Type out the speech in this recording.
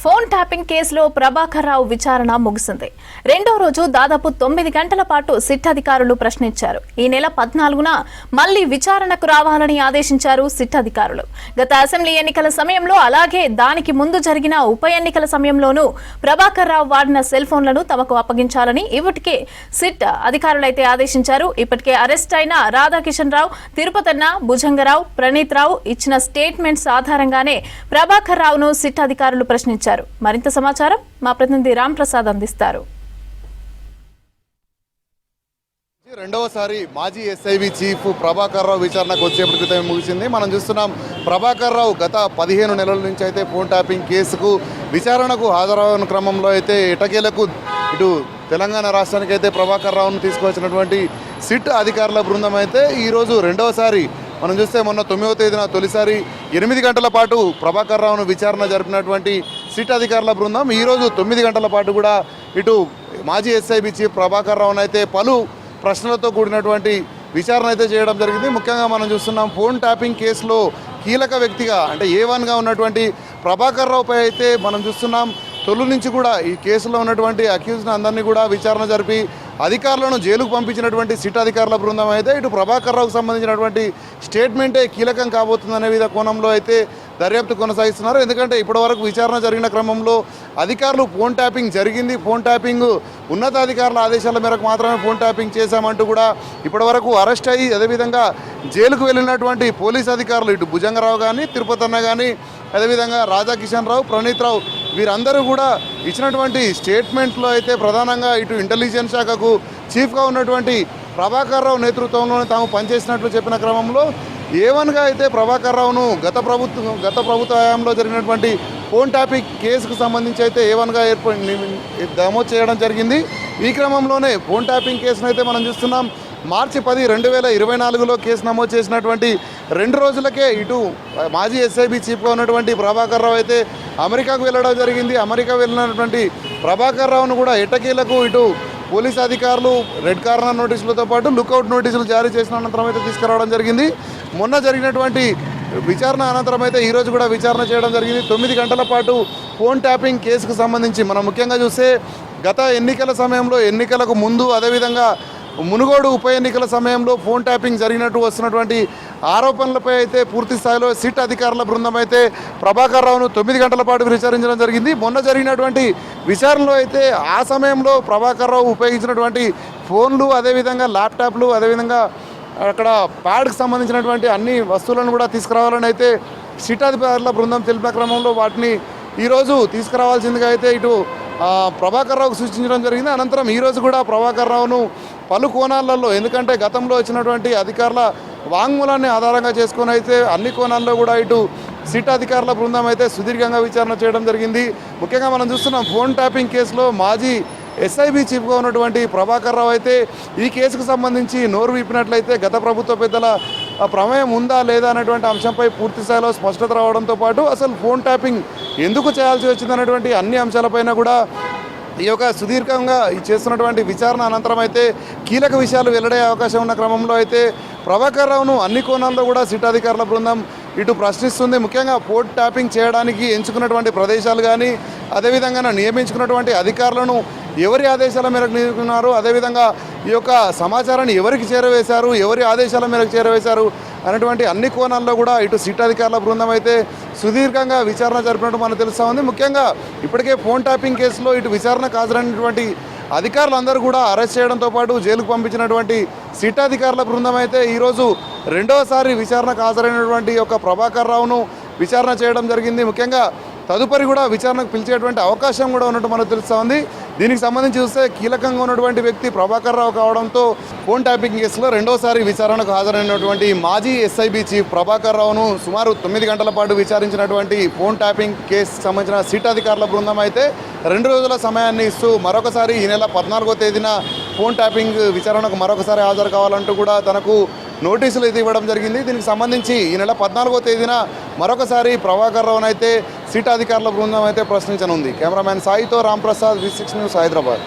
Phone tapping కేసులో ప్రభాకర్ రావు విచారణ ముగిసింది. రెండో రోజు దాదాపు 9 గంటల పాటు సిట్ అధికారులు ప్రశ్నించారు. ఈ నెల 14న మళ్లీ విచారణకు రావాలని ఆదేశించారు సిట్ అధికారులు. గత అసెంబ్లీ ఎన్నికల సమయంలో అలాగే దానికి ముందు జరిగిన ఉప ఎన్నికల సమయంలోనూ ప్రభాకర్ రావు వాడిన సెల్ ఫోన్లను తమకు అప్పగించాలని ఇప్పటికే సిట్ అధికారులైతే ఆదేశించారు. ఇప్పటికే అరెస్ట్ అయిన రాధాకిషన్ రావు, తిరుపతన్న, భుజంగరావు, ప్రణీత్ రావు ఇచ్చిన స్టేట్మెంట్స్ ఆధారంగానే ప్రభాకర్ రావును సిట్ అధికారులు ప్రశ్నించారు. మరింత సమాచారం మా ప్రతినిధి రామ్ ప్రసాద్ అందిస్తారు. రెండవసారి మాజీ ఎస్ఐబి చీఫ్ ప్రభాకర్ రావు విచారణకు వచ్చేప్పటి క్రితం ముగిసింది. మనం చూస్తున్నాం ప్రభాకర్ రావు గత 15 నెలల నుంచి అయితే ఫోన్ ట్యాపింగ్ కేసుకు విచారణకు హాజరవని క్రమంలో అయితే ఎటకేలకు ఇటు తెలంగాణ రాష్ట్రానికి అయితే ప్రభాకర్ రావును తీసుకొచ్చినటువంటి సిట్ అధికారుల బృందం అయితే ఈరోజు రెండవసారి మనం చూస్తే మొన్న 9వ తేదీన తొలిసారి 8 గంటల పాటు ప్రభాకర్ రావును విచారణ జరిపినటువంటి సిట్ అధికారుల బృందం ఈరోజు 9 గంటల పాటు కూడా ఇటు మాజీ ఎస్ఐబి చీఫ్ ప్రభాకర్ రావును అయితే పలు ప్రశ్నలతో కూడినటువంటి విచారణ అయితే చేయడం జరిగింది. ముఖ్యంగా మనం చూస్తున్నాం ఫోన్ ట్యాపింగ్ కేసులో కీలక వ్యక్తిగా అంటే A1గా ఉన్నటువంటి ప్రభాకర్ రావుపై అయితే మనం చూస్తున్నాం తొలి నుంచి కూడా ఈ కేసులో ఉన్నటువంటి అక్యూజ్ని అందరినీ కూడా విచారణ జరిపి అధికారులను జైలుకు పంపించినటువంటి సిట్ అధికారుల బృందం అయితే ఇటు ప్రభాకర్ రావుకు సంబంధించినటువంటి స్టేట్మెంటే కీలకం కాబోతుందనే విధ కోణంలో అయితే దర్యాప్తు కొనసాగిస్తున్నారు. ఎందుకంటే ఇప్పటివరకు విచారణ జరిగిన క్రమంలో అధికారులు ఫోన్ ట్యాపింగ్ జరిగింది, ఫోన్ ట్యాపింగ్ ఉన్నతాధికారుల ఆదేశాల మేరకు మాత్రమే ఫోన్ ట్యాపింగ్ చేశామంటూ కూడా ఇప్పటివరకు అరెస్ట్ అయ్యి అదేవిధంగా జైలుకు వెళ్ళినటువంటి పోలీస్ అధికారులు ఇటు భుజంగరావు కానీ, తిరుపతన్న కానీ, అదేవిధంగా రాధాకిషన్ రావు, ప్రణీత్ రావు వీరందరూ కూడా ఇచ్చినటువంటి స్టేట్మెంట్లో అయితే ప్రధానంగా ఇటు ఇంటెలిజెన్స్ శాఖకు చీఫ్గా ఉన్నటువంటి ప్రభాకర్ రావు నేతృత్వంలోనే తాము పనిచేసినట్లు చెప్పిన క్రమంలో A1గా అయితే ప్రభాకర్ రావును గత ప్రభుత్వ హయాంలో జరిగినటువంటి ఫోన్ ట్యాపింగ్ కేసుకు సంబంధించి అయితే A1గా నమోదు చేయడం జరిగింది. ఈ క్రమంలోనే ఫోన్ ట్యాపింగ్ కేసును అయితే మనం చూస్తున్నాం మార్చి 10, 2024లో కేసు నమోదు చేసినటువంటి 2 రోజులకే ఇటు మాజీ ఎస్ఐబి చీఫ్గా ఉన్నటువంటి ప్రభాకర్ రావు అయితే అమెరికాకు వెళ్ళడం జరిగింది. అమెరికా వెళ్ళినటువంటి ప్రభాకర్ రావును కూడా ఎట్టకేలకు ఇటు పోలీస్ అధికారులు రెడ్ కార్నర్ నోటీసులతో పాటు లుకౌట్ నోటీసులు జారీ చేసిన అనంతరం అయితే తీసుకురావడం జరిగింది. మొన్న జరిగినటువంటి విచారణ అనంతరం అయితే ఈరోజు కూడా విచారణ చేయడం జరిగింది. 9 గంటల పాటు ఫోన్ ట్యాపింగ్ కేసుకు సంబంధించి మనం ముఖ్యంగా చూస్తే గత ఎన్నికల సమయంలో ఎన్నికలకు ముందు అదేవిధంగా మునుగోడు ఉప ఎన్నికల సమయంలో ఫోన్ ట్యాపింగ్ జరిగినట్టు వస్తున్నటువంటి ఆరోపణలపై అయితే పూర్తి స్థాయిలో సిట్ అధికారుల బృందం అయితే ప్రభాకర్ రావును 9 గంటల పాటు విచారించడం జరిగింది. మొన్న జరిగినటువంటి విచారణలో అయితే ఆ సమయంలో ప్రభాకర్ రావు ఉపయోగించినటువంటి ఫోన్లు, అదేవిధంగా ల్యాప్టాప్లు, అదేవిధంగా అక్కడ ప్యాడ్కి సంబంధించినటువంటి అన్ని వస్తువులను కూడా తీసుకురావాలని అయితే సిట్ అధికారుల బృందం తెలిపిన క్రమంలో వాటిని ఈరోజు తీసుకురావాల్సిందిగా అయితే ఇటు ప్రభాకర్ రావుకు సూచించడం జరిగింది. అనంతరం ఈరోజు కూడా ప్రభాకర్ రావును పలు కోణాలలో ఎందుకంటే గతంలో వచ్చినటువంటి అధికారుల వాంగ్మూలాన్ని ఆధారంగా చేసుకొని అయితే అన్ని కోణాల్లో కూడా ఇటు సిట్ అధికారుల బృందం అయితే సుదీర్ఘంగా విచారణ చేయడం జరిగింది. ముఖ్యంగా మనం చూస్తున్నాం ఫోన్ ట్యాపింగ్ కేసులో మాజీ ఎస్ఐబి చీఫ్గా ఉన్నటువంటి ప్రభాకర్ రావు అయితే ఈ కేసుకు సంబంధించి నోరు విప్పినట్లయితే గత ప్రభుత్వ పెద్దల ప్రమేయం ఉందా లేదా అనేటువంటి అంశంపై పూర్తి స్థాయిలో స్పష్టత రావడంతో పాటు అసలు ఫోన్ ట్యాపింగ్ ఎందుకు చేయాల్సి వచ్చిందనేటువంటి అన్ని అంశాలపైన కూడా ఈ యొక్క సుదీర్ఘంగా చేస్తున్నటువంటి విచారణ అనంతరం అయితే కీలక విషయాలు వెల్లడే అవకాశం ఉన్న క్రమంలో అయితే ప్రభాకర్ రావును అన్ని కోణాల్లో కూడా సిట్ అధికారుల బృందం ఇటు ప్రశ్నిస్తుంది. ముఖ్యంగా ఫోన్ ట్యాపింగ్ చేయడానికి ఎంచుకున్నటువంటి ప్రదేశాలు కానీ అదేవిధంగా నియమించుకున్నటువంటి అధికారులను ఎవరి ఆదేశాల మేరకు నియమిస్తున్నారు, అదేవిధంగా ఈ యొక్క సమాచారాన్ని ఎవరికి చేరవేశారు, ఎవరి ఆదేశాల మేరకు చేరవేశారు అనేటువంటి అన్ని కోణాల్లో కూడా ఇటు సిట్ అధికారుల బృందం అయితే సుదీర్ఘంగా విచారణ జరిపినట్టు మనకు తెలుస్తూ ఉంది. ముఖ్యంగా ఇప్పటికే ఫోన్ ట్యాపింగ్ కేసులో ఇటు విచారణకు హాజరైనటువంటి అధికారులందరూ కూడా అరెస్ట్ చేయడంతో పాటు జైలుకు పంపించినటువంటి సిట్ అధికారుల బృందం అయితే ఈరోజు రెండవసారి విచారణకు హాజరైనటువంటి యొక్క ప్రభాకర్ రావును విచారణ చేయడం జరిగింది. ముఖ్యంగా తదుపరి కూడా విచారణకు పిలిచేటువంటి అవకాశం కూడా ఉన్నట్టు మనకు తెలుస్తూ ఉంది. దీనికి సంబంధించి చూస్తే కీలకంగా ఉన్నటువంటి వ్యక్తి ప్రభాకర్ రావు కావడంతో ఫోన్ ట్యాపింగ్ కేసులో రెండోసారి విచారణకు హాజరైనటువంటి మాజీ ఎస్ఐబి చీఫ్ ప్రభాకర్ రావును సుమారు 9 గంటల పాటు విచారించినటువంటి ఫోన్ ట్యాపింగ్ కేసుకు సంబంధించిన సిట్ అధికారుల బృందం అయితే 2 రోజుల సమయాన్ని ఇస్తూ మరొకసారి ఈ నెల 14వ తేదీన ఫోన్ ట్యాపింగ్ విచారణకు మరొకసారి హాజరు కావాలంటూ కూడా తనకు నోటీసులు అయితే ఇవ్వడం జరిగింది. దీనికి సంబంధించి ఈ నెల 14వ తేదీన మరొకసారి ప్రభాకర్ రావును అయితే సిట్ అధికారుల బృందం అయితే ప్రశ్నించనుంది. కెమెరామ్యాన్ సాయితో రామ్ ప్రసాద్, V6 న్యూస్, హైదరాబాద్.